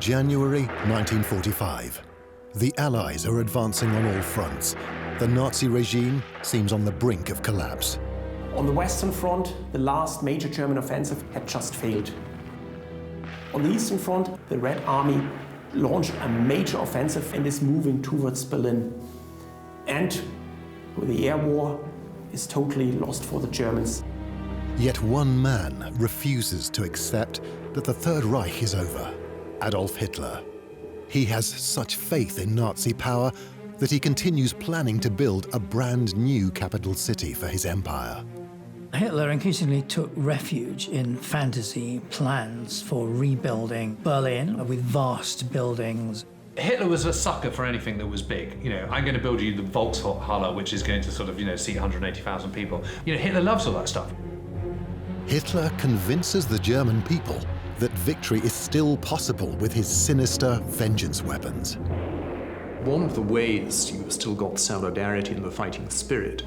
January 1945. The Allies are advancing on all fronts. The Nazi regime seems on the brink of collapse. On the Western Front, the last major German offensive had just failed. On the Eastern Front, the Red Army launched a major offensive and is moving towards Berlin. And with the air war is totally lost for the Germans. Yet one man refuses to accept that the Third Reich is over: Adolf Hitler. He has such faith in Nazi power that he continues planning to build a brand new capital city for his empire. Hitler increasingly took refuge in fantasy plans for rebuilding Berlin with vast buildings. Hitler was a sucker for anything that was big. I'm going to build you the Volkshalle, which is going to sort of, seat 180,000 people. Hitler loves all that stuff. Hitler convinces the German people that victory is still possible with his sinister vengeance weapons. One of the ways you've still got solidarity in the fighting spirit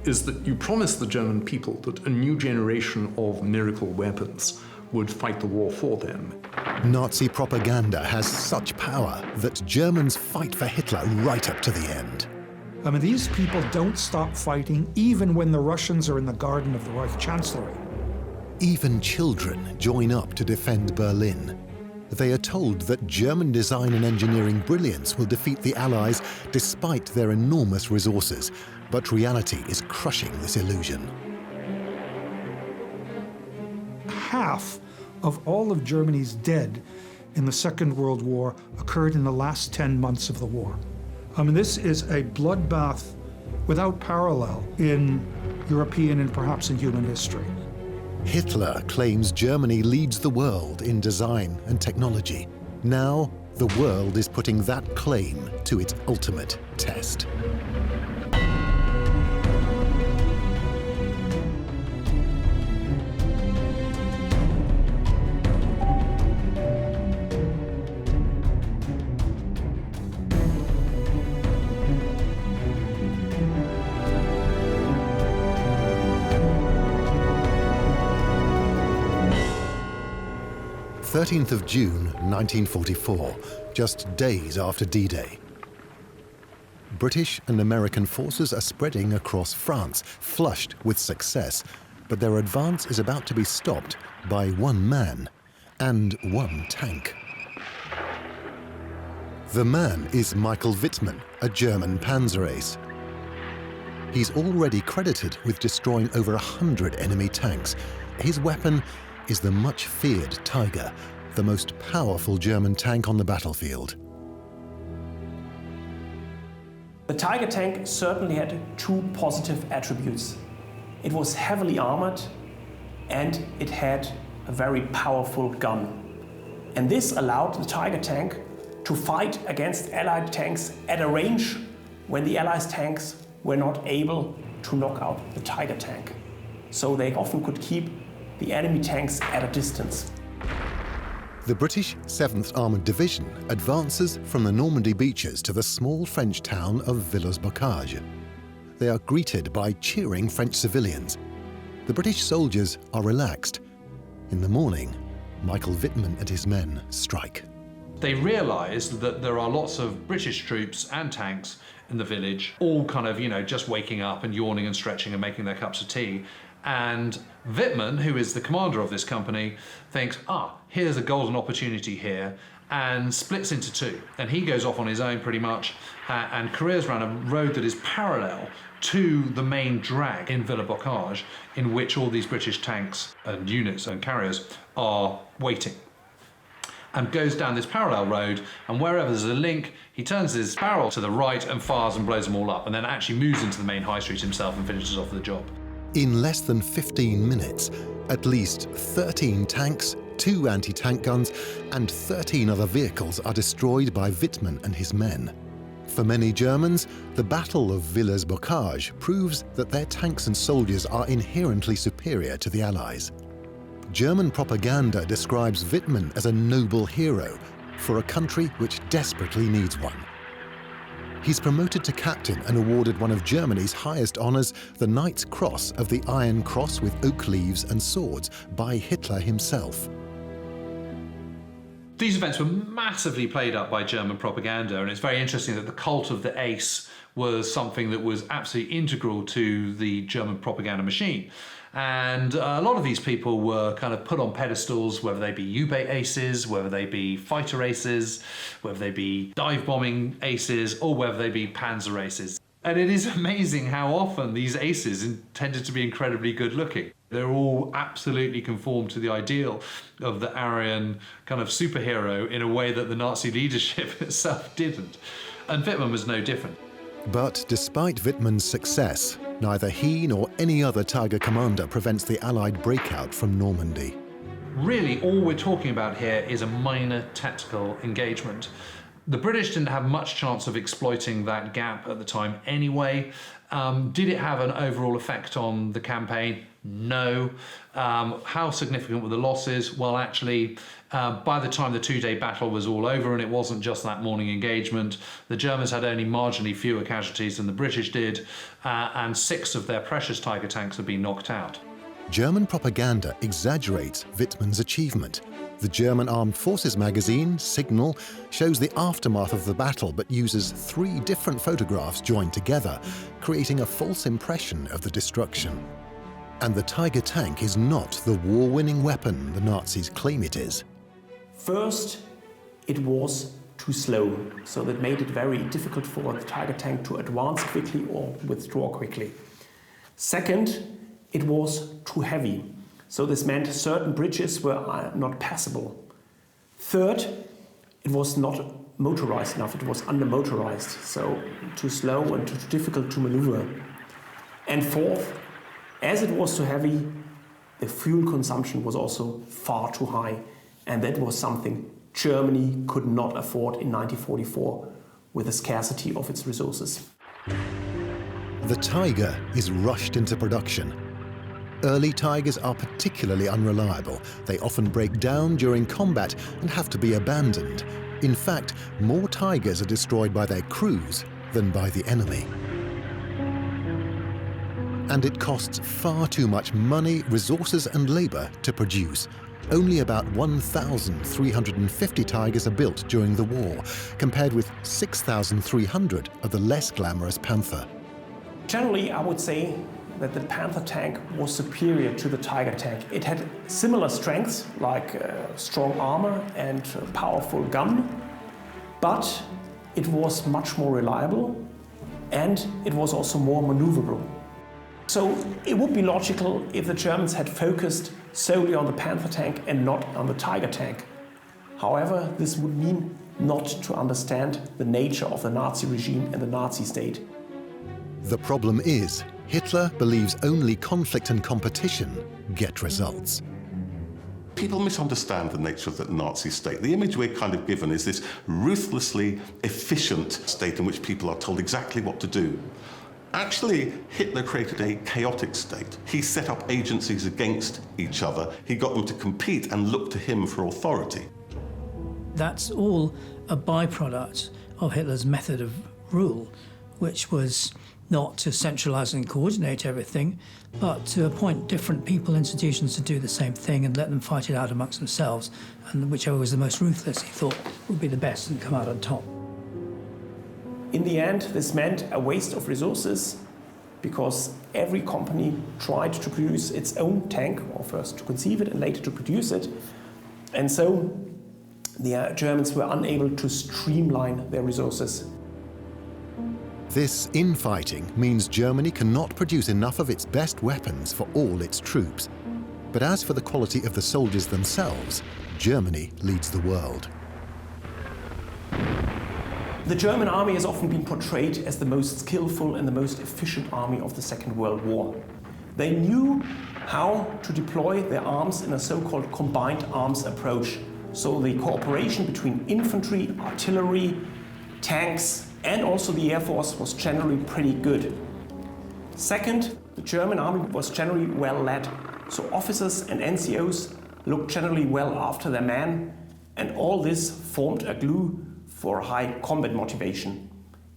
is that you promise the German people that a new generation of miracle weapons would fight the war for them. Nazi propaganda has such power that Germans fight for Hitler right up to the end. I mean, these people don't stop fighting even when the Russians are in the garden of the Reich Chancellery. Even children join up to defend Berlin. They are told that German design and engineering brilliance will defeat the Allies despite their enormous resources, but reality is crushing this illusion. Half of all of Germany's dead in the Second World War occurred in the last 10 months of the war. I mean, this is a bloodbath without parallel in European and perhaps in human history. Hitler claims Germany leads the world in design and technology. Now, the world is putting that claim to its ultimate test. June 1944, just days after D-Day. British and American forces are spreading across France, flushed with success, but their advance is about to be stopped by one man and one tank. The man is Michael Wittmann, a German panzer ace. He's already credited with destroying over 100 enemy tanks. His weapon is the much-feared Tiger, the most powerful German tank on the battlefield. The Tiger tank certainly had two positive attributes. It was heavily armored and it had a very powerful gun. And this allowed the Tiger tank to fight against Allied tanks at a range when the Allied tanks were not able to knock out the Tiger tank. So they often could keep the enemy tanks at a distance. The British 7th Armoured Division advances from the Normandy beaches to the small French town of Villers-Bocage. They are greeted by cheering French civilians. The British soldiers are relaxed. In the morning, Michael Wittmann and his men strike. They realised that there are lots of British troops and tanks in the village, all kind of, just waking up and yawning and stretching and making their cups of tea. And Wittmann, who is the commander of this company, thinks, here's a golden opportunity here, and splits into two. And he goes off on his own pretty much and careers around a road that is parallel to the main drag in Villers-Bocage, in which all these British tanks and units and carriers are waiting. And goes down this parallel road, and wherever there's a link, he turns his barrel to the right and fires and blows them all up, and then actually moves into the main high street himself and finishes off the job. In less than 15 minutes, at least 13 tanks, 2 anti-tank guns, and 13 other vehicles are destroyed by Wittmann and his men. For many Germans, the Battle of Villers-Bocage proves that their tanks and soldiers are inherently superior to the Allies. German propaganda describes Wittmann as a noble hero for a country which desperately needs one. He's promoted to captain and awarded one of Germany's highest honours, the Knight's Cross of the Iron Cross with oak leaves and swords, by Hitler himself. These events were massively played up by German propaganda, and it's very interesting that the cult of the ace was something that was absolutely integral to the German propaganda machine. And a lot of these people were kind of put on pedestals, whether they be U-boat aces, whether they be fighter aces, whether they be dive bombing aces, or whether they be panzer aces. And it is amazing how often these aces tended to be incredibly good looking. They're all absolutely conformed to the ideal of the Aryan kind of superhero in a way that the Nazi leadership itself didn't. And Wittmann was no different. But despite Wittmann's success, neither he nor any other Tiger commander prevents the Allied breakout from Normandy. Really, all we're talking about here is a minor tactical engagement. The British didn't have much chance of exploiting that gap at the time anyway. Did it have an overall effect on the campaign? No. How significant were the losses? Well, actually, by the time the two-day battle was all over, and it wasn't just that morning engagement, the Germans had only marginally fewer casualties than the British did, and 6 of their precious Tiger tanks had been knocked out. German propaganda exaggerates Wittmann's achievement. The German Armed Forces magazine, Signal, shows the aftermath of the battle but uses 3 different photographs joined together, creating a false impression of the destruction. And the Tiger tank is not the war-winning weapon the Nazis claim it is. First, it was too slow, so that made it very difficult for the Tiger tank to advance quickly or withdraw quickly. Second, it was too heavy, so this meant certain bridges were not passable. Third, it was not motorized enough, it was under-motorized, so too slow and too difficult to maneuver. And fourth, as it was too heavy, the fuel consumption was also far too high, and that was something Germany could not afford in 1944 with the scarcity of its resources. The Tiger is rushed into production. Early Tigers are particularly unreliable. They often break down during combat and have to be abandoned. In fact, more Tigers are destroyed by their crews than by the enemy. And it costs far too much money, resources and labour to produce. Only about 1,350 Tigers are built during the war, compared with 6,300 of the less glamorous Panther. Generally, I would say that the Panther tank was superior to the Tiger tank. It had similar strengths, like strong armor and a powerful gun, but it was much more reliable and it was also more maneuverable. So it would be logical if the Germans had focused solely on the Panther tank and not on the Tiger tank. However, this would mean not to understand the nature of the Nazi regime and the Nazi state. The problem is, Hitler believes only conflict and competition get results. People misunderstand the nature of the Nazi state. The image we're kind of given is this ruthlessly efficient state in which people are told exactly what to do. Actually, Hitler created a chaotic state. He set up agencies against each other. He got them to compete and look to him for authority. That's all a byproduct of Hitler's method of rule, which was not to centralise and coordinate everything, but to appoint different people, institutions to do the same thing and let them fight it out amongst themselves, and whichever was the most ruthless, he thought, would be the best and come out on top. In the end, this meant a waste of resources because every company tried to produce its own tank, or first to conceive it and later to produce it. And so the Germans were unable to streamline their resources. This infighting means Germany cannot produce enough of its best weapons for all its troops. But as for the quality of the soldiers themselves, Germany leads the world. The German army has often been portrayed as the most skillful and the most efficient army of the Second World War. They knew how to deploy their arms in a so-called combined arms approach. So the cooperation between infantry, artillery, tanks, and also the Air Force was generally pretty good. Second, the German army was generally well led. So officers and NCOs looked generally well after their men, and all this formed a glue for high combat motivation.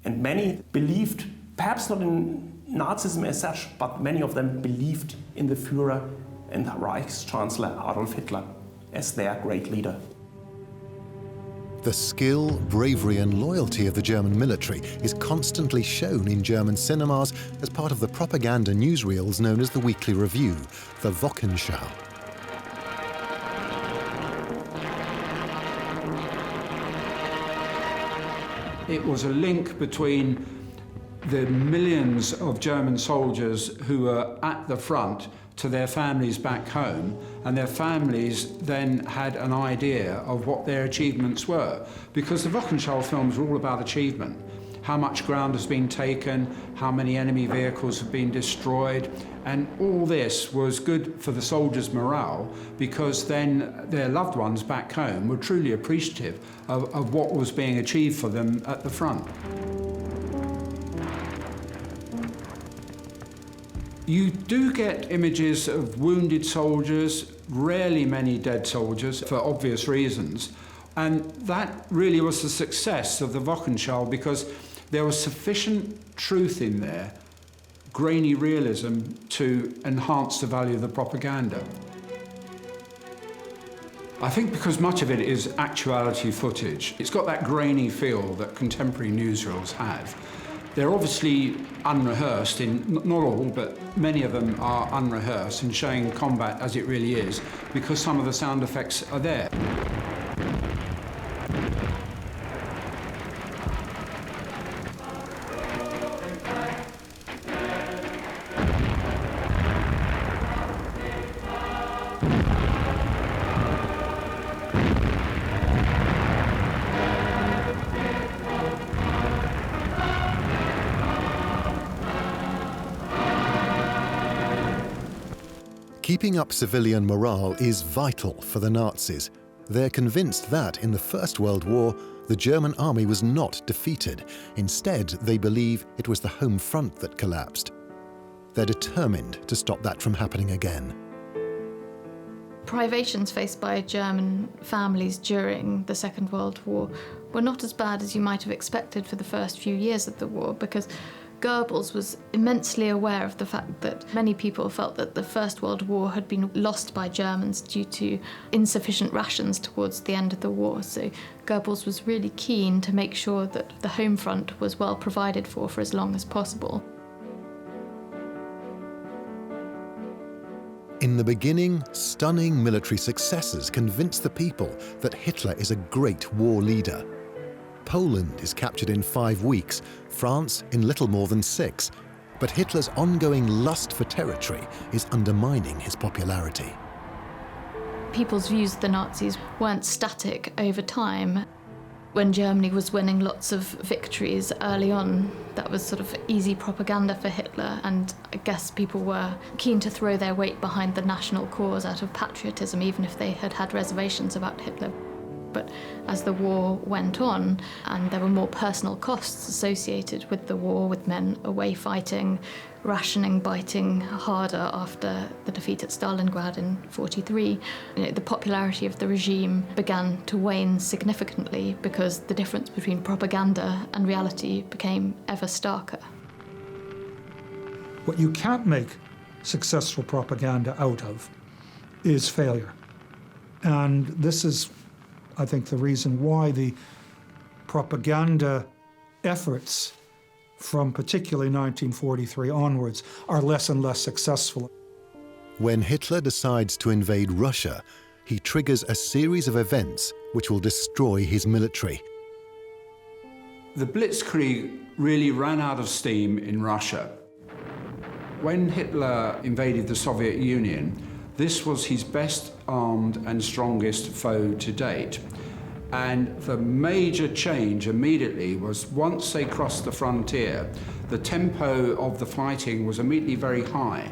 And many believed, perhaps not in Nazism as such, but many of them believed in the Führer and the Reichschancellor Adolf Hitler as their great leader. The skill, bravery and loyalty of the German military is constantly shown in German cinemas as part of the propaganda newsreels known as the Weekly Review, the Wochenschau. It was a link between the millions of German soldiers who were at the front to their families back home, and their families then had an idea of what their achievements were. Because the Wochenschau films were all about achievement. How much ground has been taken, how many enemy vehicles have been destroyed, and all this was good for the soldiers' morale, because then their loved ones back home were truly appreciative of what was being achieved for them at the front. You do get images of wounded soldiers, rarely many dead soldiers, for obvious reasons. And that really was the success of the Wochenschau, because there was sufficient truth in there, grainy realism, to enhance the value of the propaganda. I think because much of it is actuality footage, it's got that grainy feel that contemporary newsreels have. They're obviously unrehearsed, not all, but many of them are unrehearsed in showing combat as it really is, because some of the sound effects are there. Keeping up civilian morale is vital for the Nazis. They're convinced that in the First World War, the German army was not defeated. Instead, they believe it was the home front that collapsed. They're determined to stop that from happening again. Privations faced by German families during the Second World War were not as bad as you might have expected for the first few years of the war, because Goebbels was immensely aware of the fact that many people felt that the First World War had been lost by Germans due to insufficient rations towards the end of the war. So Goebbels was really keen to make sure that the home front was well provided for as long as possible. In the beginning, stunning military successes convince the people that Hitler is a great war leader. Poland is captured in 5 weeks, France in little more than 6. But Hitler's ongoing lust for territory is undermining his popularity. People's views of the Nazis weren't static over time. When Germany was winning lots of victories early on, that was sort of easy propaganda for Hitler, and I guess people were keen to throw their weight behind the national cause out of patriotism, even if they had had reservations about Hitler. But as the war went on, and there were more personal costs associated with the war, with men away fighting, rationing, biting harder after the defeat at Stalingrad in '43, the popularity of the regime began to wane significantly, because the difference between propaganda and reality became ever starker. What you can't make successful propaganda out of is failure. And this is, I think, the reason why the propaganda efforts from particularly 1943 onwards are less and less successful. When Hitler decides to invade Russia, he triggers a series of events which will destroy his military. The Blitzkrieg really ran out of steam in Russia. When Hitler invaded the Soviet Union, this was his best armed and strongest foe to date. And the major change immediately was, once they crossed the frontier, the tempo of the fighting was immediately very high.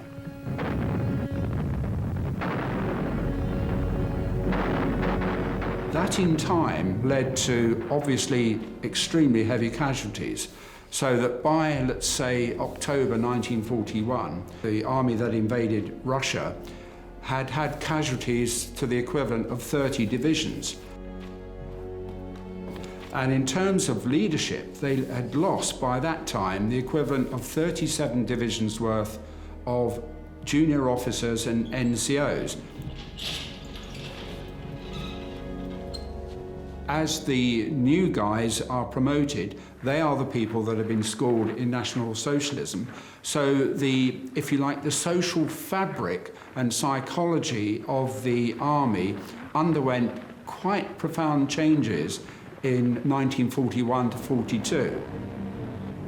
That in time led to obviously extremely heavy casualties, so that by, let's say, October 1941, the army that invaded Russia had had casualties to the equivalent of 30 divisions. And in terms of leadership, they had lost by that time the equivalent of 37 divisions worth of junior officers and NCOs. as the new guys are promoted, they are the people that have been schooled in National Socialism. So the, if you like, the social fabric and psychology of the army underwent quite profound changes in 1941 to 42.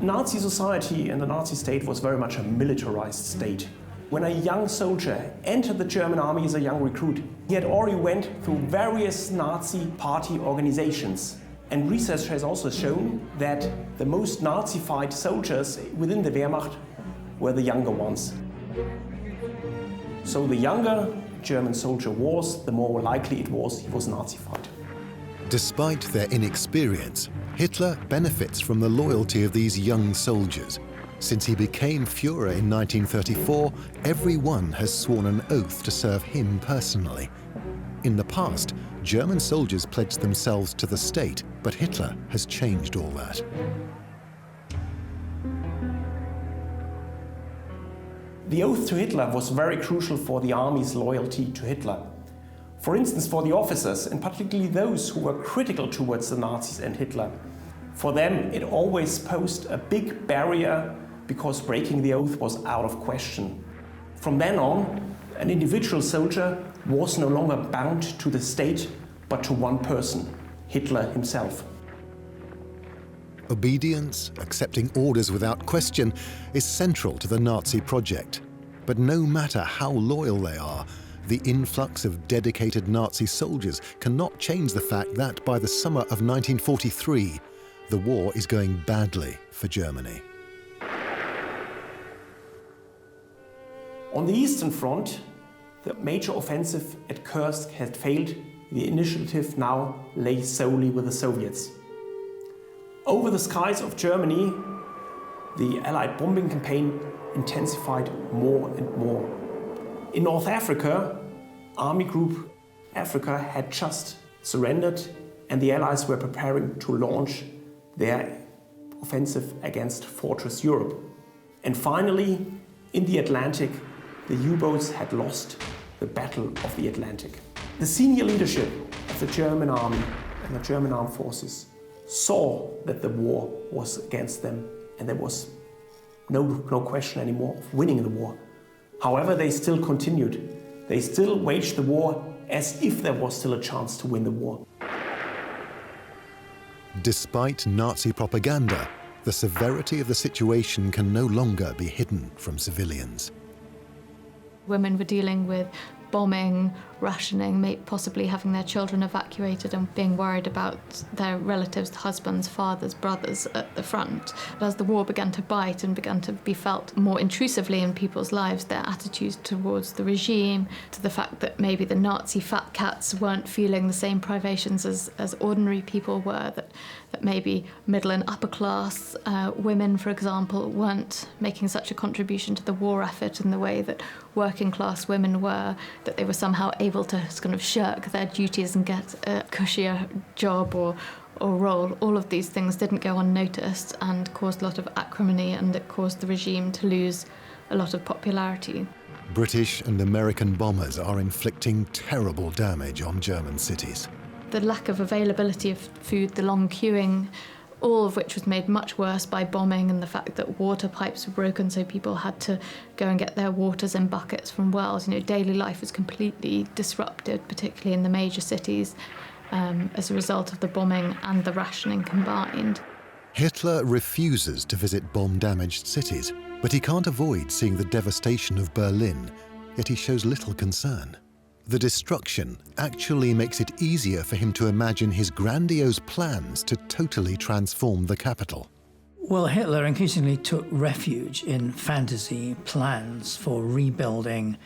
Nazi society and the Nazi state was very much a militarized state. When a young soldier entered the German army as a young recruit, he had already went through various Nazi party organizations. And research has also shown that the most Nazified soldiers within the Wehrmacht were the younger ones. So the younger German soldier was, the more likely it was he was Nazified. Despite their inexperience, Hitler benefits from the loyalty of these young soldiers. Since he became Führer in 1934, everyone has sworn an oath to serve him personally. In the past, German soldiers pledged themselves to the state, but Hitler has changed all that. The oath to Hitler was very crucial for the army's loyalty to Hitler. For instance, for the officers, and particularly those who were critical towards the Nazis and Hitler. For them, it always posed a big barrier because breaking the oath was out of question. From then on, an individual soldier was no longer bound to the state, but to one person, Hitler himself. Obedience, accepting orders without question, is central to the Nazi project. But no matter how loyal they are, the influx of dedicated Nazi soldiers cannot change the fact that by the summer of 1943, the war is going badly for Germany. On the Eastern Front, the major offensive at Kursk had failed. The initiative now lay solely with the Soviets. Over the skies of Germany, the Allied bombing campaign intensified more and more. In North Africa, Army Group Africa had just surrendered, and the Allies were preparing to launch their offensive against Fortress Europe. And finally, in the Atlantic, the U-boats had lost the Battle of the Atlantic. The senior leadership of the German army and the German armed forces saw that the war was against them, and there was no question anymore of winning the war. However, they still continued. They still waged the war as if there was still a chance to win the war. Despite Nazi propaganda, the severity of the situation can no longer be hidden from civilians. Women were dealing with bombing, rationing, possibly having their children evacuated and being worried about their relatives, husbands, fathers, brothers at the front. But as the war began to bite and began to be felt more intrusively in people's lives, their attitudes towards the regime, to the fact that maybe the Nazi fat cats weren't feeling the same privations as ordinary people were, that maybe middle and upper class women, for example, weren't making such a contribution to the war effort in the way that working class women were, that they were somehow able to kind of shirk their duties and get a cushier job or role. All of these things didn't go unnoticed and caused a lot of acrimony, and it caused the regime to lose a lot of popularity. British and American bombers are inflicting terrible damage on German cities. The lack of availability of food, the long queuing, all of which was made much worse by bombing, and the fact that water pipes were broken, so people had to go and get their waters in buckets from wells. Daily life was completely disrupted, particularly in the major cities, as a result of the bombing and the rationing combined. Hitler refuses to visit bomb-damaged cities, but he can't avoid seeing the devastation of Berlin, yet he shows little concern. The destruction actually makes it easier for him to imagine his grandiose plans to totally transform the capital. Well, Hitler increasingly took refuge in fantasy plans for rebuilding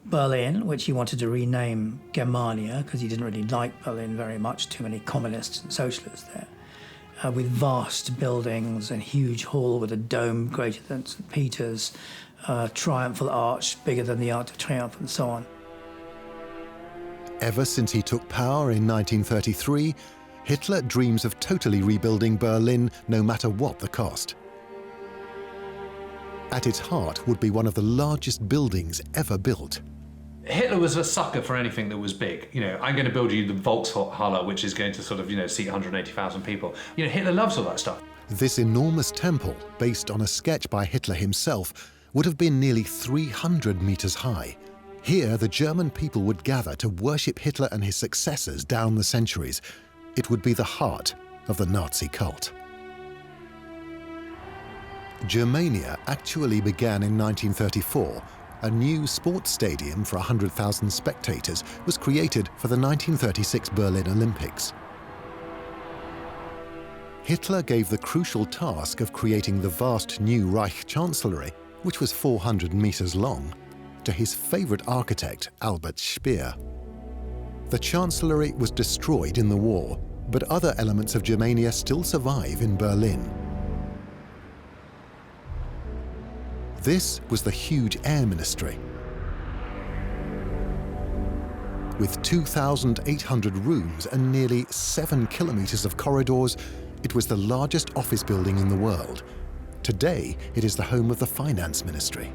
Berlin, which he wanted to rename Germania, because he didn't really like Berlin very much, too many communists and socialists there, with vast buildings and huge hall with a dome greater than St. Peter's, triumphal arch bigger than the Arc de Triomphe, and so on. Ever since he took power in 1933, Hitler dreams of totally rebuilding Berlin no matter what the cost. At its heart would be one of the largest buildings ever built. Hitler was a sucker for anything that was big. You know, I'm going to build you the Volkshalle, which is going to sort of, you know, seat 180,000 people. You know, Hitler loves all that stuff. This enormous temple, based on a sketch by Hitler himself, would have been nearly 300 meters high. Here, the German people would gather to worship Hitler and his successors down the centuries. It would be the heart of the Nazi cult. Germania actually began in 1934. A new sports stadium for 100,000 spectators was created for the 1936 Berlin Olympics. Hitler gave the crucial task of creating the vast new Reich Chancellery, which was 400 meters long, to his favorite architect, Albert Speer. The Chancellery was destroyed in the war, but other elements of Germania still survive in Berlin. This was the huge air ministry. With 2,800 rooms and nearly 7 kilometers of corridors, it was the largest office building in the world. Today, it is the home of the finance ministry.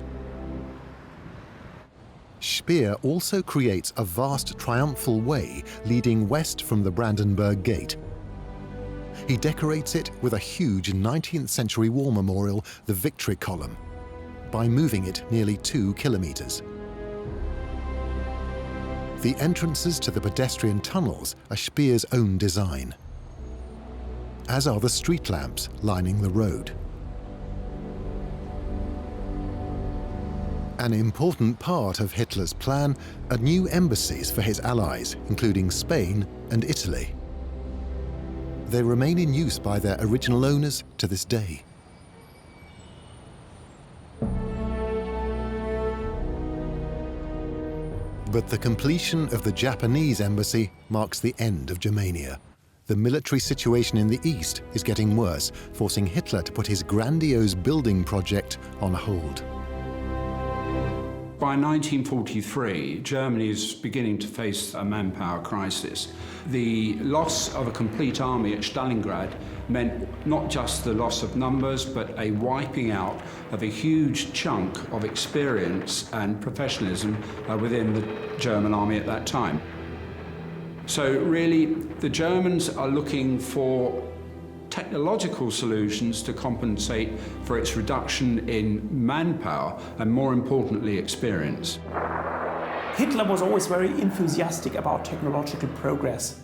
Speer also creates a vast triumphal way leading west from the Brandenburg Gate. He decorates it with a huge 19th century war memorial, the Victory Column, by moving it nearly 2 kilometers. The entrances to the pedestrian tunnels are Speer's own design, as are the street lamps lining the road. An important part of Hitler's plan are new embassies for his allies, including Spain and Italy. They remain in use by their original owners to this day. But the completion of the Japanese embassy marks the end of Germania. The military situation in the east is getting worse, forcing Hitler to put his grandiose building project on hold. By 1943, Germany is beginning to face a manpower crisis. The loss of a complete army at Stalingrad meant not just the loss of numbers, but a wiping out of a huge chunk of experience and professionalism within the German army at that time. So really, the Germans are looking for technological solutions to compensate for its reduction in manpower and, more importantly, experience. Hitler was always very enthusiastic about technological progress.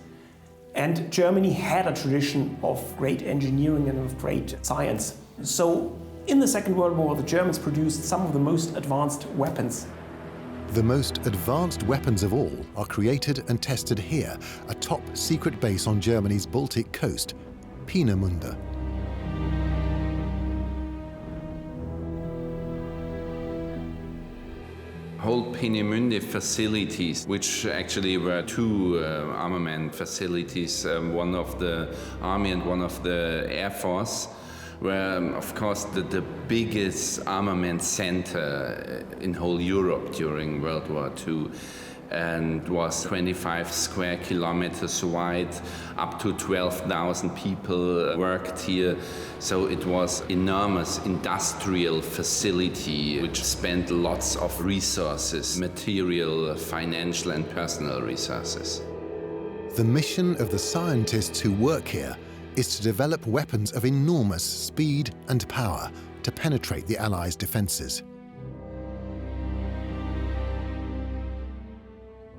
And Germany had a tradition of great engineering and of great science. So in the Second World War, the Germans produced some of the most advanced weapons. The most advanced weapons of all are created and tested here, a top secret base on Germany's Baltic coast, Peenemünde. Whole Peenemünde facilities, which actually were two armament facilities, one of the Army and one of the Air Force, were of course the biggest armament center in whole Europe during World War II, and was 25 square kilometers wide. Up to 12,000 people worked here. So it was enormous industrial facility which spent lots of resources, material, financial and personal resources. The mission of the scientists who work here is to develop weapons of enormous speed and power to penetrate the Allies' defenses.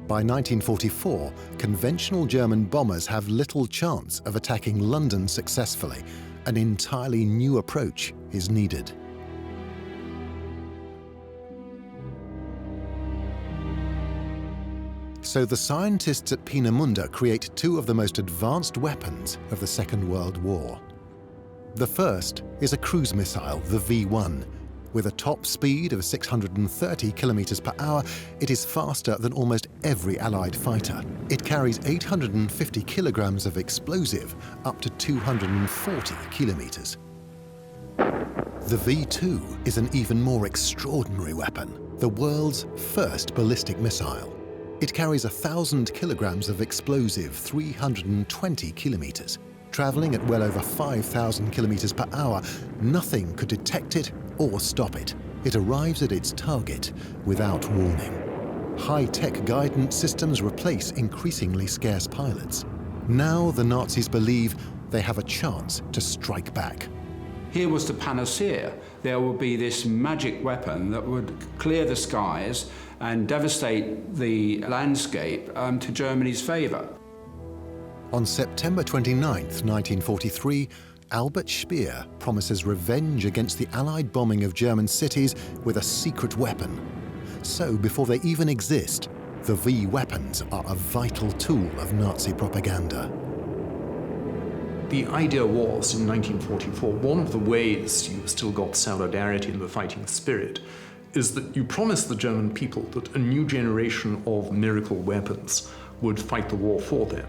By 1944, conventional German bombers have little chance of attacking London successfully. An entirely new approach is needed. So the scientists at Peenemünde create two of the most advanced weapons of the Second World War. The first is a cruise missile, the V-1. With a top speed of 630 kilometers per hour, it is faster than almost every Allied fighter. It carries 850 kilograms of explosive, up to 240 kilometers. The V-2 is an even more extraordinary weapon, the world's first ballistic missile. It carries 1,000 kilograms of explosive, 320 kilometers. Traveling at well over 5,000 kilometers per hour, nothing could detect it or stop it. It arrives at its target without warning. High-tech guidance systems replace increasingly scarce pilots. Now the Nazis believe they have a chance to strike back. Here was the panacea. There would be this magic weapon that would clear the skies and devastate the landscape to Germany's favour. On September 29, 1943, Albert Speer promises revenge against the Allied bombing of German cities with a secret weapon. So, before they even exist, the V weapons are a vital tool of Nazi propaganda. The idea was, in 1944, one of the ways you still got solidarity in the fighting spirit is that you promised the German people that a new generation of miracle weapons would fight the war for them.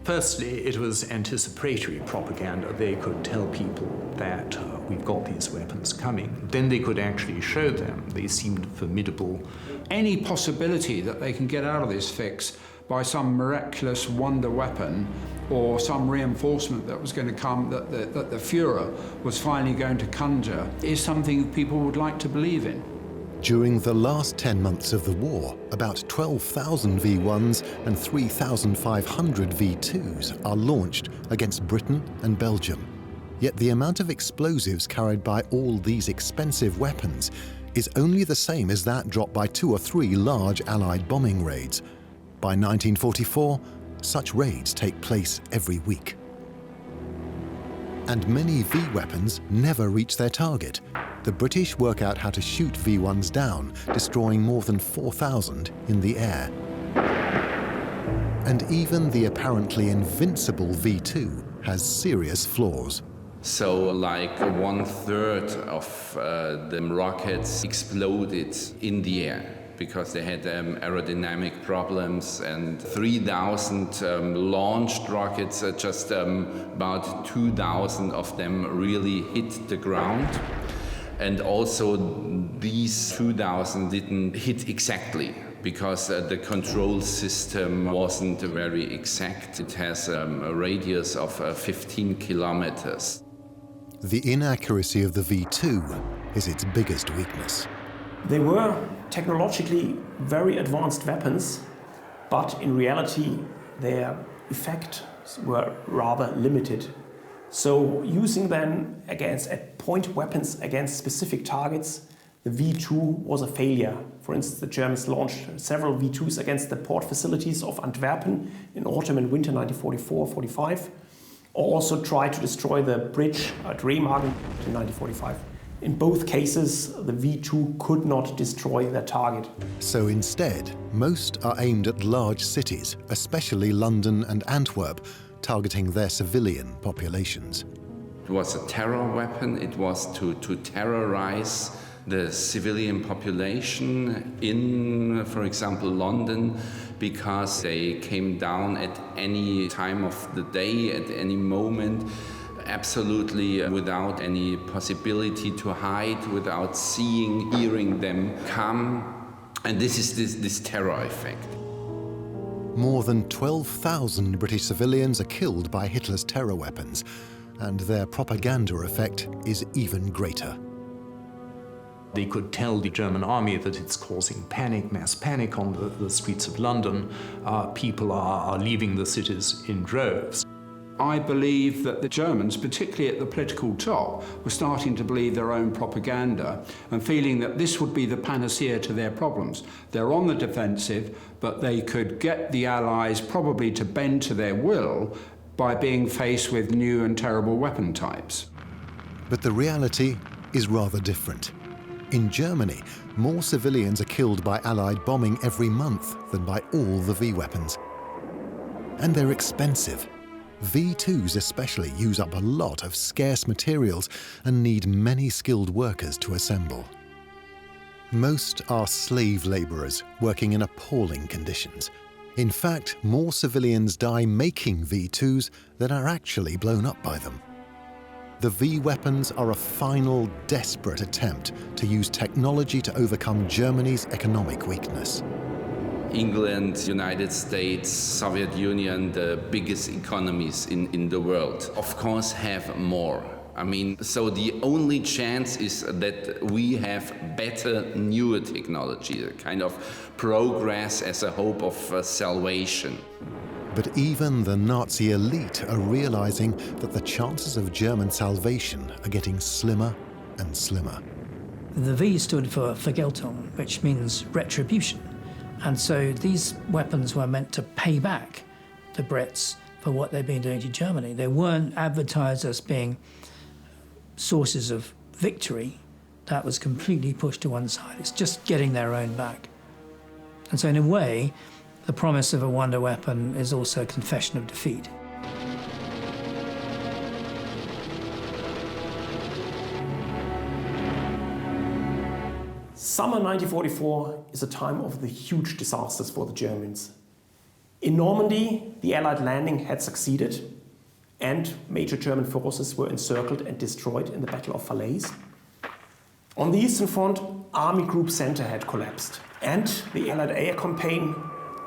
Firstly, it was anticipatory propaganda. They could tell people that we've got these weapons coming. Then they could actually show them. They seemed formidable. Any possibility that they can get out of this fix by some miraculous wonder weapon or some reinforcement that was going to come, that the Führer was finally going to conjure, is something people would like to believe in. During the last 10 months of the war, about 12,000 V1s and 3,500 V2s are launched against Britain and Belgium. Yet the amount of explosives carried by all these expensive weapons is only the same as that dropped by 2 or 3 large Allied bombing raids. By 1944, such raids take place every week. And many V weapons never reach their target. The British work out how to shoot V1s down, destroying more than 4,000 in the air. And even the apparently invincible V2 has serious flaws. So like 1/3 of the rockets exploded in the air because they had aerodynamic problems, and 3,000 launched rockets, just about 2,000 of them really hit the ground. And also these 2,000 didn't hit exactly because the control system wasn't very exact. It has a radius of 15 kilometers. The inaccuracy of the V2 is its biggest weakness. They were technologically very advanced weapons, but in reality their effects were rather limited. So using them at point weapons against specific targets, the V2 was a failure. For instance, the Germans launched several V2s against the port facilities of Antwerpen in autumn and winter 1944-45, or also tried to destroy the bridge at Remagen in 1945. In both cases, the V2 could not destroy their target. So instead, most are aimed at large cities, especially London and Antwerp, targeting their civilian populations. It was a terror weapon. It was to terrorize the civilian population in, for example, London, because they came down at any time of the day, at any moment, absolutely without any possibility to hide, without seeing, hearing them come. And this is this terror effect. More than 12,000 British civilians are killed by Hitler's terror weapons, and their propaganda effect is even greater. They could tell the German army that it's causing panic, mass panic on the streets of London. People are leaving the cities in droves. I believe that the Germans, particularly at the political top, were starting to believe their own propaganda and feeling that this would be the panacea to their problems. They're on the defensive, but they could get the Allies probably to bend to their will by being faced with new and terrible weapon types. But the reality is rather different. In Germany, more civilians are killed by Allied bombing every month than by all the V weapons. And they're expensive. V2s especially use up a lot of scarce materials and need many skilled workers to assemble. Most are slave laborers working in appalling conditions. In fact, more civilians die making V2s than are actually blown up by them. The V weapons are a final, desperate attempt to use technology to overcome Germany's economic weakness. England, United States, Soviet Union, the biggest economies in the world, of course have more. I mean, so the only chance is that we have better, newer technology, a kind of progress as a hope of salvation. But even the Nazi elite are realizing that the chances of German salvation are getting slimmer and slimmer. The V stood for Vergeltung, which means retribution. And so these weapons were meant to pay back the Brits for what they'd been doing to Germany. They weren't advertised as being sources of victory. That was completely pushed to one side. It's just getting their own back. And so in a way, the promise of a wonder weapon is also a confession of defeat. Summer 1944 is a time of the huge disasters for the Germans. In Normandy, the Allied landing had succeeded, and major German forces were encircled and destroyed in the Battle of Falaise. On the Eastern Front, Army Group Center had collapsed, and the Allied air campaign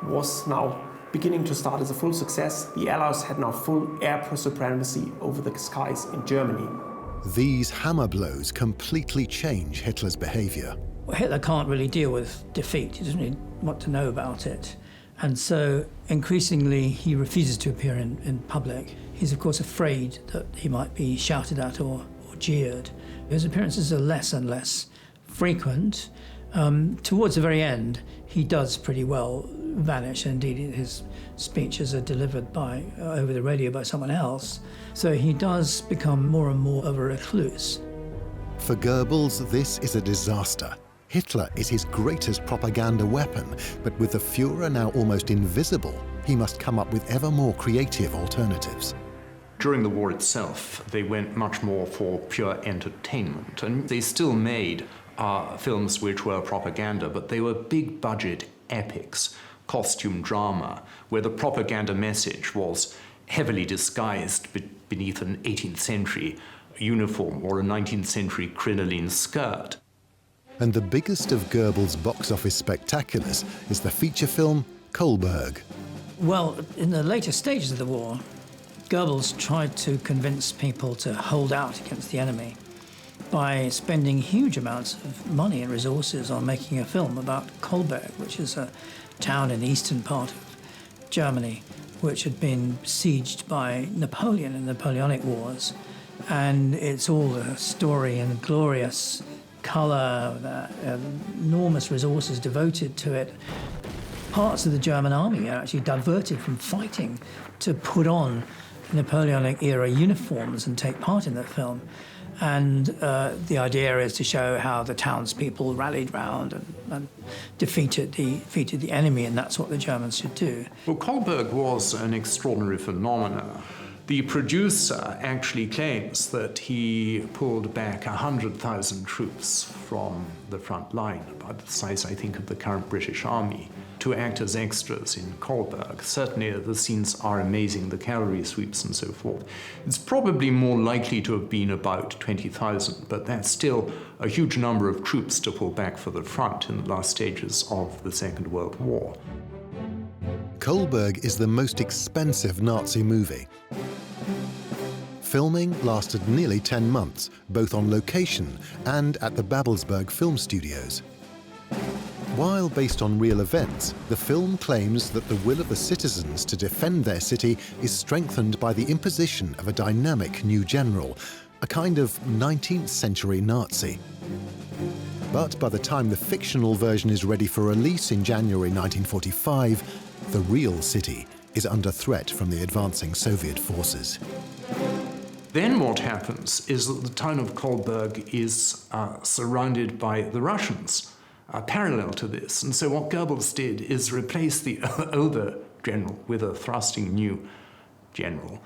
was now beginning to start as a full success. The Allies had now full air supremacy over the skies in Germany. These hammer blows completely change Hitler's behavior. Hitler can't really deal with defeat. He doesn't really want to know about it. And so increasingly he refuses to appear in public. He's of course afraid that he might be shouted at or jeered. His appearances are less and less frequent. Towards the very end, he does pretty well vanish. Indeed, his speeches are delivered over the radio by someone else. So he does become more and more of a recluse. For Goebbels, this is a disaster. Hitler is his greatest propaganda weapon, but with the Führer now almost invisible, he must come up with ever more creative alternatives. During the war itself, they went much more for pure entertainment, and they still made films which were propaganda, but they were big-budget epics, costume drama, where the propaganda message was heavily disguised beneath an 18th century uniform or a 19th century crinoline skirt. And the biggest of Goebbels' box office spectaculars is the feature film Kohlberg. Well, in the later stages of the war, Goebbels tried to convince people to hold out against the enemy by spending huge amounts of money and resources on making a film about Kohlberg, which is a town in the eastern part of Germany, which had been besieged by Napoleon in the Napoleonic Wars. And it's all a story in glorious colour, enormous resources devoted to it. Parts of the German army are actually diverted from fighting to put on Napoleonic-era uniforms and take part in the film. And the idea is to show how the townspeople rallied round and defeated the enemy, and that's what the Germans should do. Well, Kohlberg was an extraordinary phenomenon. The producer actually claims that he pulled back 100,000 troops from the front line, about the size, I think, of the current British Army, to act as extras in Kohlberg. Certainly the scenes are amazing, the cavalry sweeps and so forth. It's probably more likely to have been about 20,000, but that's still a huge number of troops to pull back for the front in the last stages of the Second World War. Kohlberg is the most expensive Nazi movie. Filming lasted nearly 10 months, both on location and at the Babelsberg Film Studios. While based on real events, the film claims that the will of the citizens to defend their city is strengthened by the imposition of a dynamic new general, a kind of 19th century Nazi. But by the time the fictional version is ready for release in January 1945, the real city is under threat from the advancing Soviet forces. Then what happens is that the town of Kohlberg is surrounded by the Russians, parallel to this. And so what Goebbels did is replace the older general with a thrusting new general,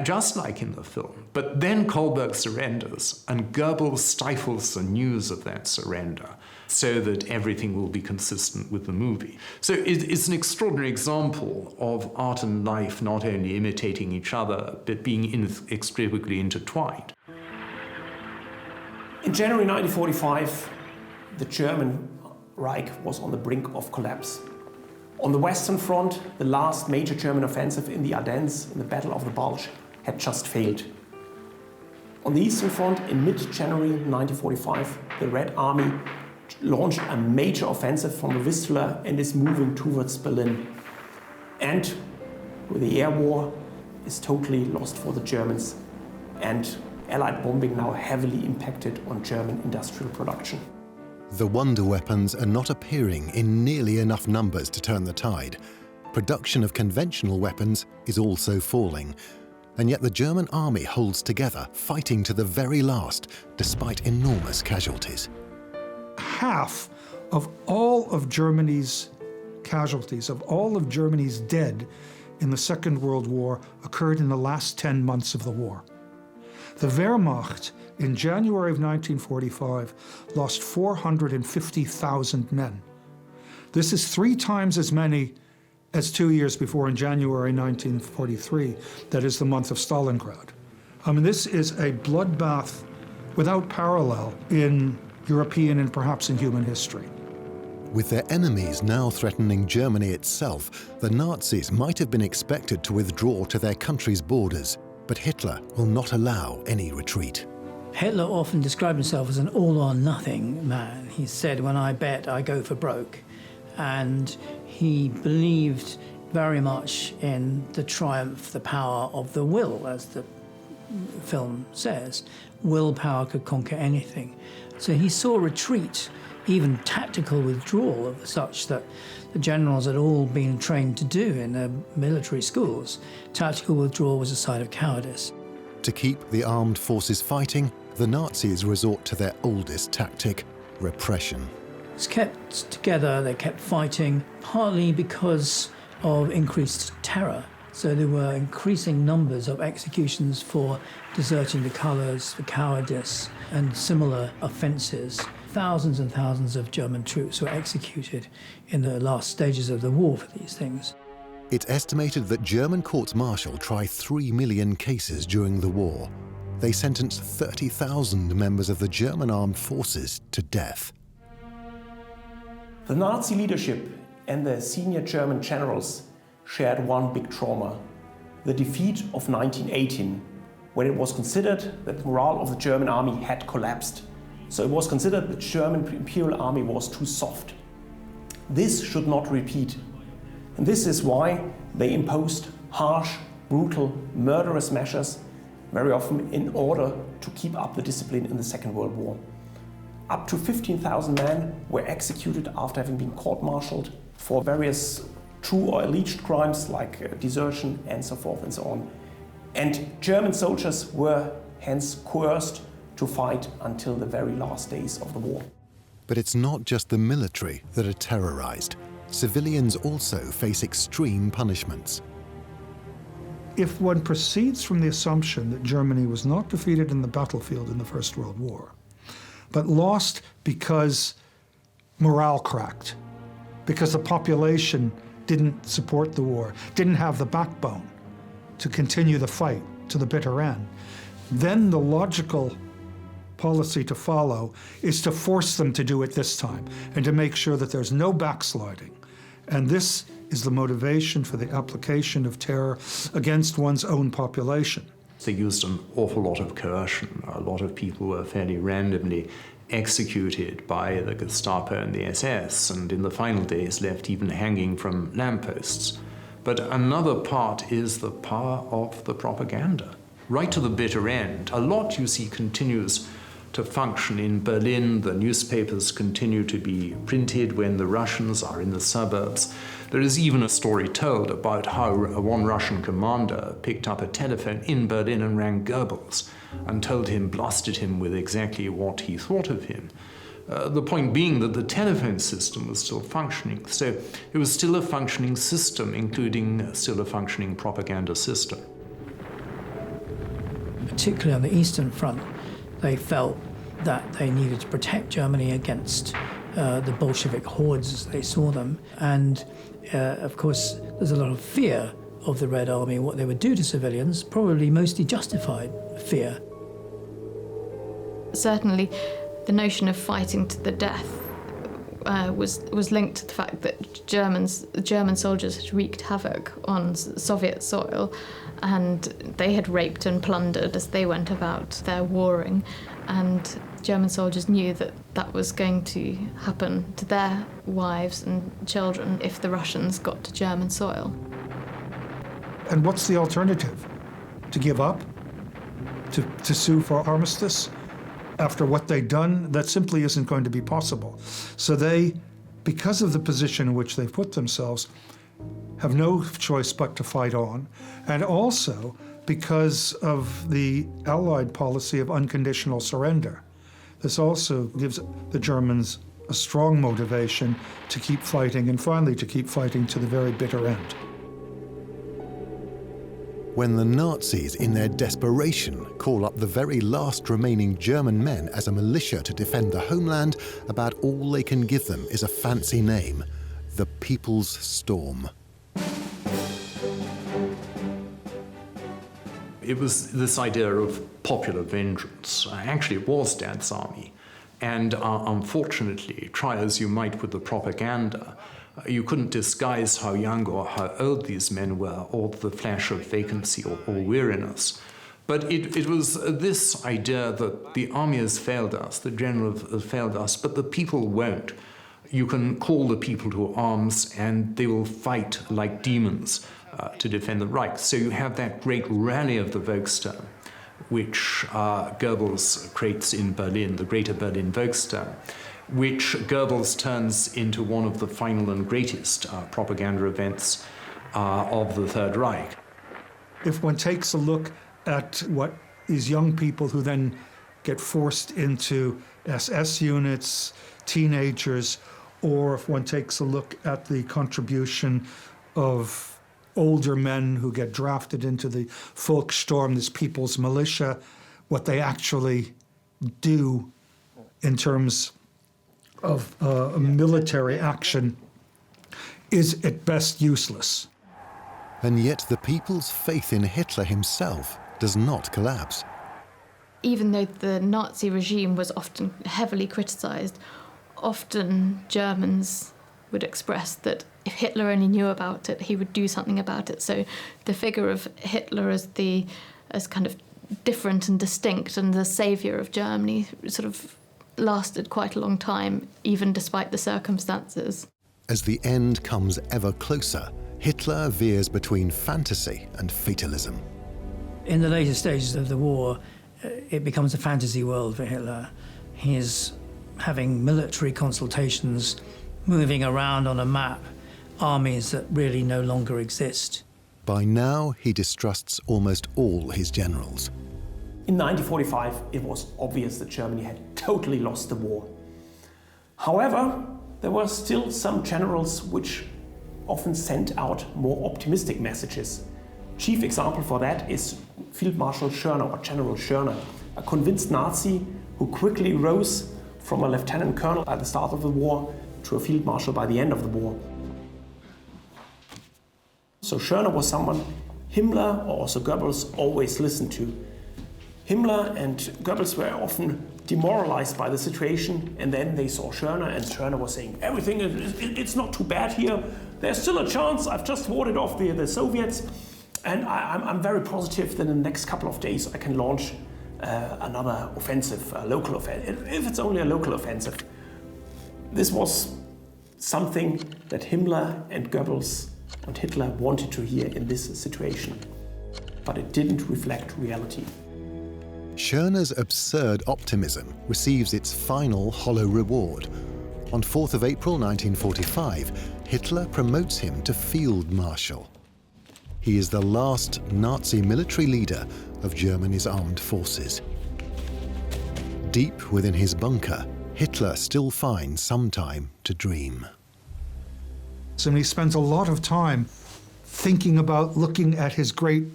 just like in the film. But then Kohlberg surrenders, and Goebbels stifles the news of that surrender so that everything will be consistent with the movie. So it's an extraordinary example of art and life not only imitating each other, but being inextricably intertwined. In January 1945, the German Reich was on the brink of collapse. On the Western Front, the last major German offensive in the Ardennes, in the Battle of the Bulge, had just failed. On the Eastern Front, in mid-January 1945, the Red Army launched a major offensive from the Vistula and is moving towards Berlin. And with the air war is totally lost for the Germans, and Allied bombing now heavily impacted on German industrial production. The wonder weapons are not appearing in nearly enough numbers to turn the tide. Production of conventional weapons is also falling. And yet the German army holds together, fighting to the very last, despite enormous casualties. Half of all of Germany's casualties, of all of Germany's dead in the Second World War, occurred in the last 10 months of the war. The Wehrmacht, in January of 1945, lost 450,000 men. This is 3 times as many as 2 years before, in January 1943, that is the month of Stalingrad. I mean, this is a bloodbath without parallel in European and perhaps in human history. With their enemies now threatening Germany itself, the Nazis might have been expected to withdraw to their country's borders, but Hitler will not allow any retreat. Hitler often described himself as an all-or-nothing man. He said, when I bet, I go for broke. And he believed very much in the triumph, the power of the will, as the film says. Willpower could conquer anything. So he saw retreat, even tactical withdrawal, of such that the generals had all been trained to do in their military schools. Tactical withdrawal was a sign of cowardice. To keep the armed forces fighting, the Nazis resort to their oldest tactic, repression. It's kept together, they kept fighting, partly because of increased terror. So there were increasing numbers of executions for deserting the colours, for cowardice, and similar offences. Thousands and thousands of German troops were executed in the last stages of the war for these things. It's estimated that German courts-martial tried 3 million cases during the war. They sentenced 30,000 members of the German armed forces to death. The Nazi leadership and the senior German generals shared one big trauma: the defeat of 1918, when it was considered that the morale of the German army had collapsed. So it was considered the German Imperial Army was too soft. This should not repeat. And this is why they imposed harsh, brutal, murderous measures, very often in order to keep up the discipline in the Second World War. Up to 15,000 men were executed after having been court-martialed for various true or alleged crimes like desertion and so forth and so on. And German soldiers were hence coerced to fight until the very last days of the war. But it's not just the military that are terrorized. Civilians also face extreme punishments. If one proceeds from the assumption that Germany was not defeated in the battlefield in the First World War, but lost because morale cracked, because the population didn't support the war, didn't have the backbone to continue the fight to the bitter end, then the logical policy to follow is to force them to do it this time and to make sure that there's no backsliding. And this is the motivation for the application of terror against one's own population. They used an awful lot of coercion. A lot of people were fairly randomly executed by the Gestapo and the SS, and in the final days left even hanging from lampposts. But another part is the power of the propaganda. Right to the bitter end, a lot, you see, continues to function in Berlin. The newspapers continue to be printed when the Russians are in the suburbs. There is even a story told about how one Russian commander picked up a telephone in Berlin and rang Goebbels and told him, blasted him with exactly what he thought of him. The point being that the telephone system was still functioning. So it was still a functioning system, including still a functioning propaganda system. Particularly on the Eastern Front, they felt that they needed to protect Germany against the Bolshevik hordes as they saw them. And of course, there's a lot of fear of the Red Army, what they would do to civilians, probably mostly justified fear. Certainly, the notion of fighting to the death was linked to the fact that German soldiers had wreaked havoc on Soviet soil, and they had raped and plundered as they went about their warring, and German soldiers knew that that was going to happen to their wives and children if the Russians got to German soil. And what's the alternative? To give up? To sue for armistice? After what they'd done, that simply isn't going to be possible. So they, because of the position in which they've put themselves, have no choice but to fight on. And also because of the Allied policy of unconditional surrender. This also gives the Germans a strong motivation to keep fighting, and finally to keep fighting to the very bitter end. When the Nazis, in their desperation, call up the very last remaining German men as a militia to defend the homeland, about all they can give them is a fancy name: the People's Storm. It was this idea of popular vengeance. Actually, it was Dad's army. And unfortunately, try as you might with the propaganda, you couldn't disguise how young or how old these men were, or the flash of vacancy or weariness. But it was this idea that the army has failed us, the general has failed us, but the people won't. You can call the people to arms and they will fight like demons to defend the Reich. So you have that great rally of the Volksturm, which Goebbels creates in Berlin, the Greater Berlin Volksturm, which Goebbels turns into one of the final and greatest propaganda events of the Third Reich. If one takes a look at what these young people who then get forced into SS units, teenagers, or if one takes a look at the contribution of older men who get drafted into the Volkssturm, this people's militia, what they actually do in terms of military action is at best useless. And yet the people's faith in Hitler himself does not collapse. Even though the Nazi regime was often heavily criticised, often Germans would express that if Hitler only knew about it, he would do something about it. So the figure of Hitler as kind of different and distinct and the saviour of Germany sort of lasted quite a long time, even despite the circumstances. As the end comes ever closer, Hitler veers between fantasy and fatalism. In the later stages of the war, it becomes a fantasy world for Hitler. He is having military consultations, moving around on a map, armies that really no longer exist. By now, he distrusts almost all his generals. In 1945, it was obvious that Germany had totally lost the war. However, there were still some generals which often sent out more optimistic messages. Chief example for that is Field Marshal Schörner, or General Schörner, a convinced Nazi who quickly rose from a lieutenant colonel by the start of the war to a field marshal by the end of the war. So Schörner was someone Himmler or also Goebbels always listened to. Himmler and Goebbels were often demoralized by the situation, and then they saw Schörner, and Schörner was saying, everything, it's not too bad here, there's still a chance, I've just warded off the Soviets, and I'm very positive that in the next couple of days I can launch another offensive, a local offensive, if it's only a local offensive. This was something that Himmler and Goebbels and Hitler wanted to hear in this situation, but it didn't reflect reality. Schörner's absurd optimism receives its final hollow reward. On 4th of April 1945, Hitler promotes him to Field Marshal. He is the last Nazi military leader of Germany's armed forces. Deep within his bunker, Hitler still finds some time to dream. So he spends a lot of time thinking about looking at his great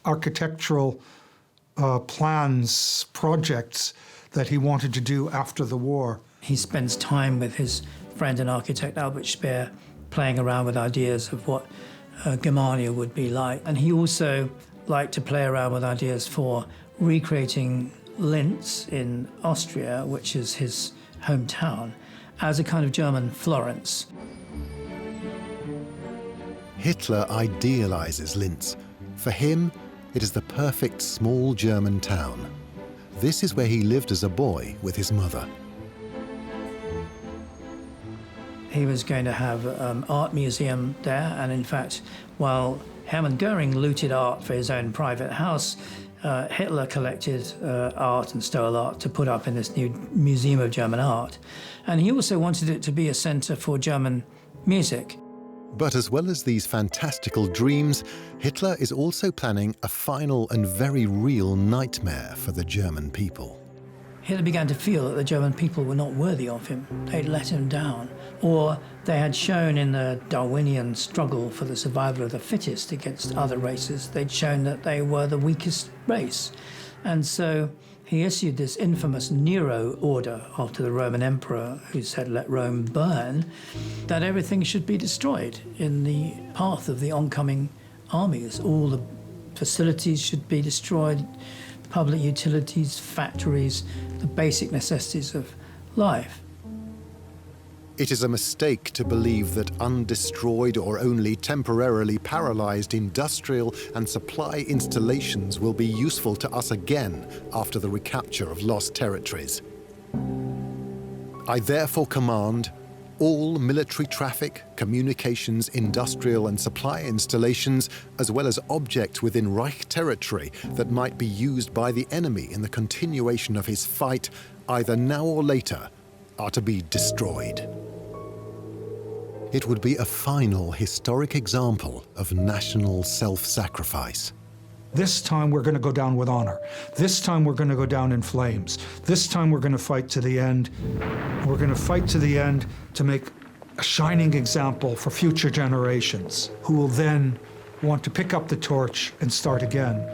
architectural plans, projects that he wanted to do after the war. He spends time with his friend and architect Albert Speer, playing around with ideas of what Germania would be like. And he also liked to play around with ideas for recreating Linz in Austria, which is his hometown, as a kind of German Florence. Hitler idealizes Linz. For him, it is the perfect small German town. This is where he lived as a boy with his mother. He was going to have an art museum there, and in fact, while Hermann Göring looted art for his own private house, Hitler collected art and stole art to put up in this new Museum of German Art. And he also wanted it to be a center for German music. But as well as these fantastical dreams, Hitler is also planning a final and very real nightmare for the German people. Hitler began to feel that the German people were not worthy of him. They'd let him down. Or they had shown in the Darwinian struggle for the survival of the fittest against other races, they'd shown that they were the weakest race. And so he issued this infamous Nero order after the Roman emperor who said, "Let Rome burn," that everything should be destroyed in the path of the oncoming armies. All the facilities should be destroyed, public utilities, factories, the basic necessities of life. It is a mistake to believe that undestroyed or only temporarily paralyzed industrial and supply installations will be useful to us again after the recapture of lost territories. I therefore command all military traffic, communications, industrial and supply installations, as well as objects within Reich territory that might be used by the enemy in the continuation of his fight, either now or later, are to be destroyed. It would be a final historic example of national self-sacrifice. This time we're going to go down with honor. This time we're going to go down in flames. This time we're going to fight to the end. We're going to fight to the end to make a shining example for future generations who will then want to pick up the torch and start again.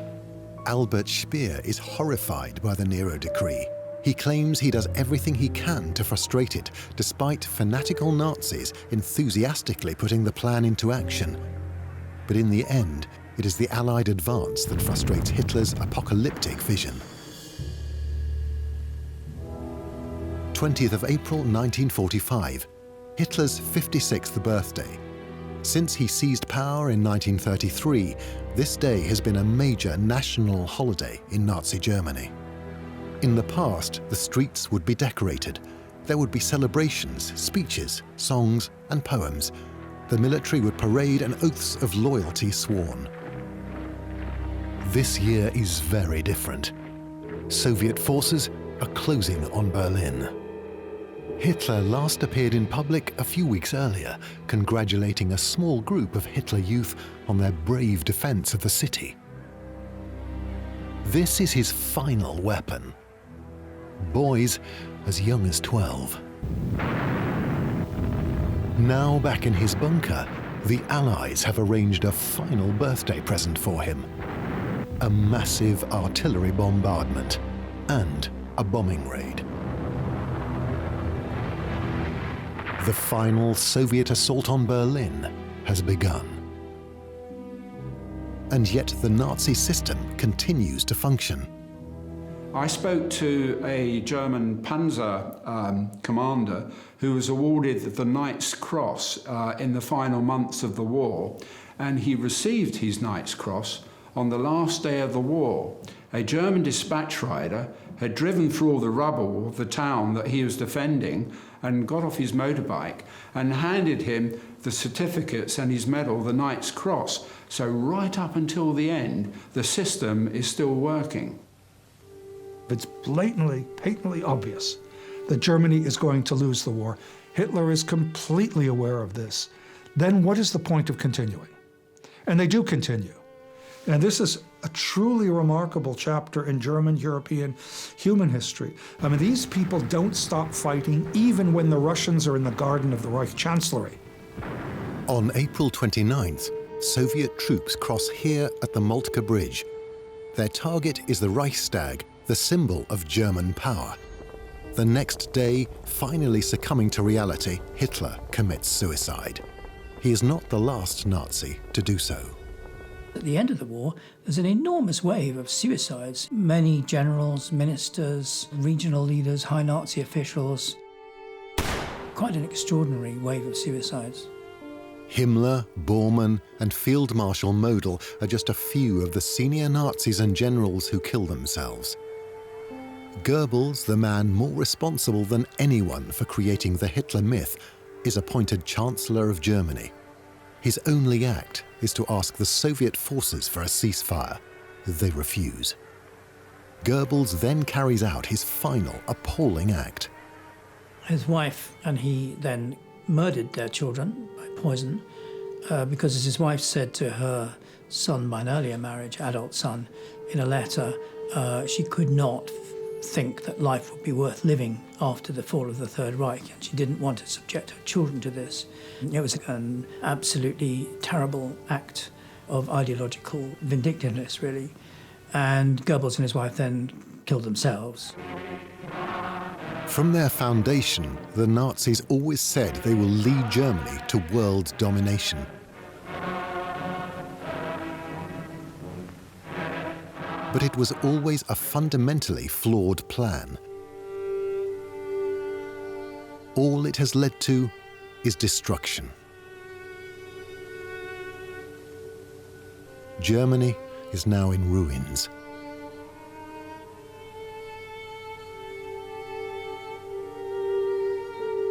Albert Speer is horrified by the Nero decree. He claims he does everything he can to frustrate it, despite fanatical Nazis enthusiastically putting the plan into action. But in the end, it is the Allied advance that frustrates Hitler's apocalyptic vision. 20th of April 1945, Hitler's 56th birthday. Since he seized power in 1933, this day has been a major national holiday in Nazi Germany. In the past, the streets would be decorated. There would be celebrations, speeches, songs, and poems. The military would parade and oaths of loyalty sworn. This year is very different. Soviet forces are closing on Berlin. Hitler last appeared in public a few weeks earlier, congratulating a small group of Hitler youth on their brave defense of the city. This is his final weapon. Boys as young as 12. Now back in his bunker, the Allies have arranged a final birthday present for him. A massive artillery bombardment and a bombing raid. The final Soviet assault on Berlin has begun. And yet the Nazi system continues to function. I spoke to a German panzer commander who was awarded the Knight's Cross in the final months of the war, and he received his Knight's Cross on the last day of the war. A German dispatch rider had driven through all the rubble of the town that he was defending and got off his motorbike and handed him the certificates and his medal, the Knight's Cross. So right up until the end, the system is still working. It's blatantly, patently obvious that Germany is going to lose the war. Hitler is completely aware of this. Then what is the point of continuing? And they do continue. And this is a truly remarkable chapter in German, European human history. I mean, these people don't stop fighting even when the Russians are in the garden of the Reich Chancellery. On April 29th, Soviet troops cross here at the Moltke Bridge. Their target is the Reichstag, the symbol of German power. The next day, finally succumbing to reality, Hitler commits suicide. He is not the last Nazi to do so. At the end of the war, there's an enormous wave of suicides. Many generals, ministers, regional leaders, high Nazi officials quite an extraordinary wave of suicides. Himmler, Bormann and Field Marshal Model are just a few of the senior Nazis and generals who kill themselves. Goebbels, the man more responsible than anyone for creating the Hitler myth, is appointed Chancellor of Germany. His only act is to ask the Soviet forces for a ceasefire. They refuse. Goebbels then carries out his final appalling act. His wife and he then murdered their children by poison because, as his wife said to her son by an earlier marriage, adult son, in a letter, she could not think that life would be worth living after the fall of the Third Reich, and she didn't want to subject her children to this. It was an absolutely terrible act of ideological vindictiveness, really. And Goebbels and his wife then killed themselves. From their foundation, the Nazis always said they will lead Germany to world domination. But it was always a fundamentally flawed plan. All it has led to is destruction. Germany is now in ruins.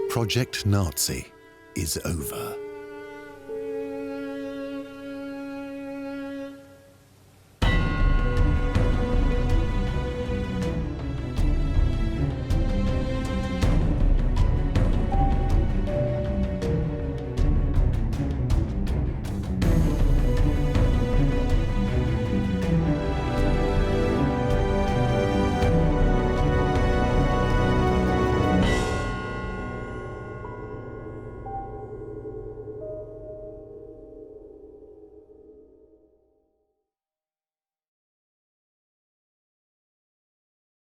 Project Nazi is over.